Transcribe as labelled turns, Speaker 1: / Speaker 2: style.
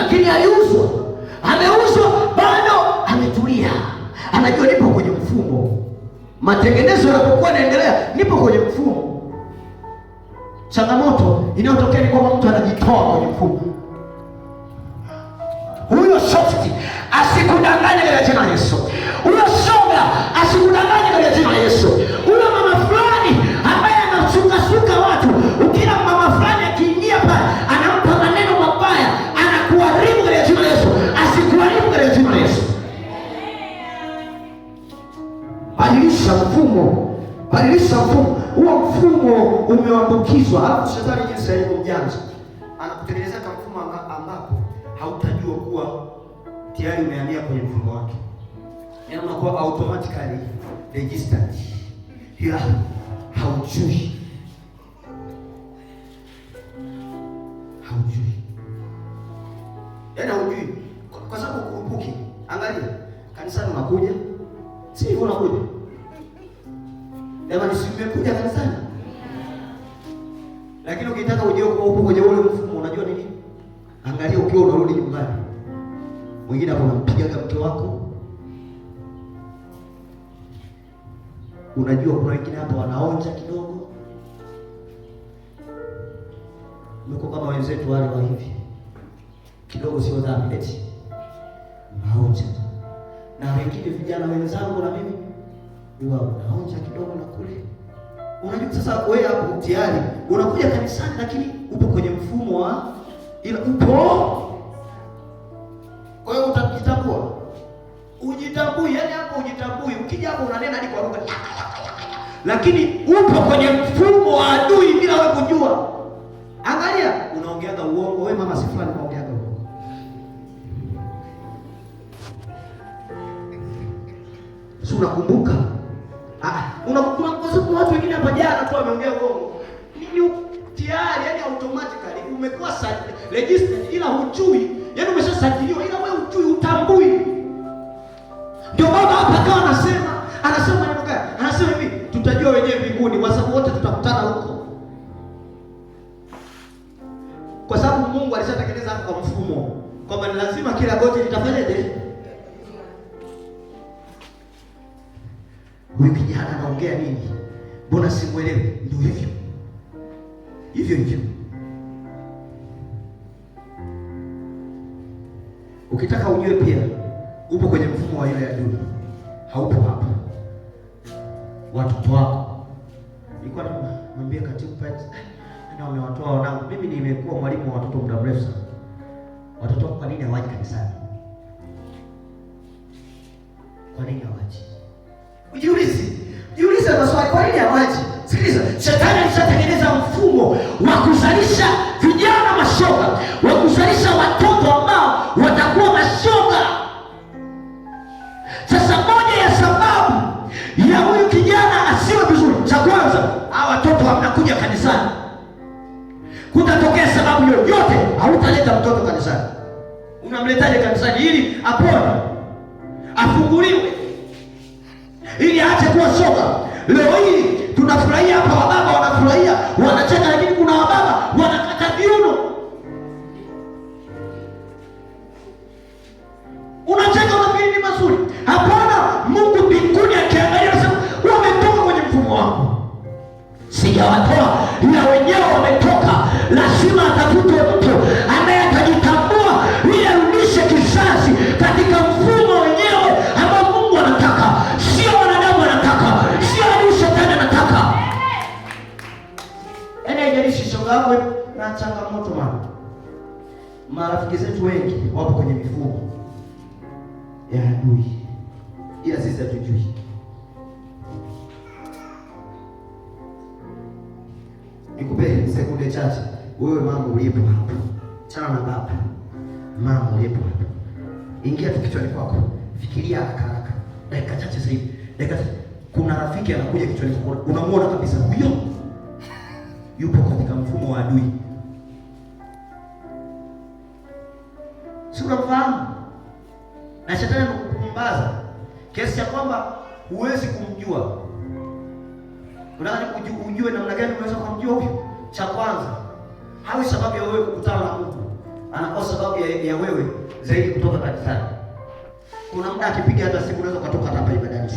Speaker 1: lakini aliuzwa, ameuzwa, bado ametulia, anajua nipo kwenye mfumo. Matengenezo yanapokuwa yanaendelea, nipo kwenye mfumo. Changamoto inayotokea ni kwamba mtu anajitoa kwenye mfumo. Huyo shofti asikudanganye katika jina la Yesu. Huyo shoga asikudanganye katika jina la Yesu. Huyo mama fulani ambaye anasukasuka watu, ukila mama fulani akiingia pale anampa maneno mabaya, anakuharibu katika jina la Yesu. Asikuharibu katika jina la Yesu. Badilisha mfumo, badilisha mfumo. Huo mfumo umeambukizwa. Alafu shetani jinsi alivyo mjanja, anakutengenezea mfumo ambapo hautajua kuwa tayari umehamia kwenye mfumo wake. Yaani unakuwa automatically registered. Ila haujui. Haujui. Yaani haujui. Kwa sababu ukumbuki. Angalia, kanisani unakuja. Si hivyo unakuja. Jamani, si umekuja kanisani. Lakini ukitaka ujue kwa upo kwenye ule mfumo, unajua nini? Angalia ukiwa unarudi nyumbani. Mwingine hapo unampigaga mke wako. Unajua kuna wengine hapa wanaonja kidogo. Mko kama wenzetu wale wa hivi. Kidogo sio dhambi eti. Unaonja. Na wengine vijana wenzangu na mimi unaonja kidogo na kule. Unajua sasa wewe hapo tayari unakuja kanisani, lakini upo kwenye mfumo wa ila upo. Kwa hiyo utajitambua. Ujitambui, yani hapo ujitambui. Ukija hapo unanena hadi kwa lugha. Lakini upo kwenye mfumo wa adui bila wewe kujua. Angalia, unaongeaga uongo. Wewe mama si fulani unaongeaga uongo. Si unakumbuka? Unakumbuka kwa sababu watu wengine hapa jana tu wameongea uongo. Nini tayari, yani automatically umekuwa registered ila hujui. Yaani umeshasajiliwa ila wewe hujui, utambui. Ndio baba hapa akawa anasema neno gani? Anasema hivi, tutajua wenyewe mbinguni kwa sababu wote tutakutana huko. Kwa sababu Mungu alishatengeneza kwa mfumo kwamba ni lazima kila goti litafanyaje? Huyu kijana anaongea nini? Mbona simuelewi? Ndio hivyo. Hivyo. Ukitaka ujue pia upo kwenye mfumo wa ile adui. Haupo hapa. Watoto wako. Nilikuwa namwambia katibu pale, na wamewatoa wanangu. Mimi nimekuwa mwalimu wa watoto muda mrefu sana. Watoto wako kwa nini hawaji kanisani? Kwa nini hawaji? Jiulize maswali, kwa nini hawaji? Sikiliza, shetani alishatengeneza mfumo wa kuzalisha vijana mashoga, wa kuzalisha watoto ambao watakuwa mashoga. Sasa moja ya sababu ya huyu kijana asiwe vizuri, cha kwanza, hawa watoto wanakuja kanisani. Kutatokea sababu yoyote, hautaleta mtoto kanisani. Unamletaje kanisani? Ili apone, afunguliwe, ili aache kuwa shoga. Leo hii tunafurahia hapa, wababa wanafurahia, wanacheka, lakini kuna wababa wanakata viuno. Unacheka unafikiri ni mazuri. Hapana, Mungu mbinguni akiangalia anasema wametoka kwenye mfumo wako. Sijawatoa, ila wenyewe wametoka. Lazima atafutwe mtu ambaye atajitambua ili arudishe kizazi katika mfumo wenyewe ambao Mungu anataka. Sio wanadamu anataka, sio adui shetani anataka. Haijalishi shoga yako na changamoto mama. Marafiki zetu wengi wapo kwenye mifumo ya adui, ila sisi hatujui. Nikupe sekunde chache. Wewe mama ulipo hapa, chana na baba. Mama ulipo hapa, ingia tu kichwani kwako, fikiria haraka. Dakika chache sasa hivi. Kuna rafiki anakuja kichwani kwako, unamuona kabisa huyo yupo katika mfumo wa adui. Si unamfahamu? Na shetani anakukumbaza kiasi cha kwamba huwezi kumjua. Unataka ujue namna gani unaweza kumjua huyo? Cha kwanza, hawi sababu ya wewe kukutana na Mungu. anakosa sababu ya wewe zaidi kutoka kanisani. Kuna muda akipiga hata simu unaweza kutoka hata hapa ibadani.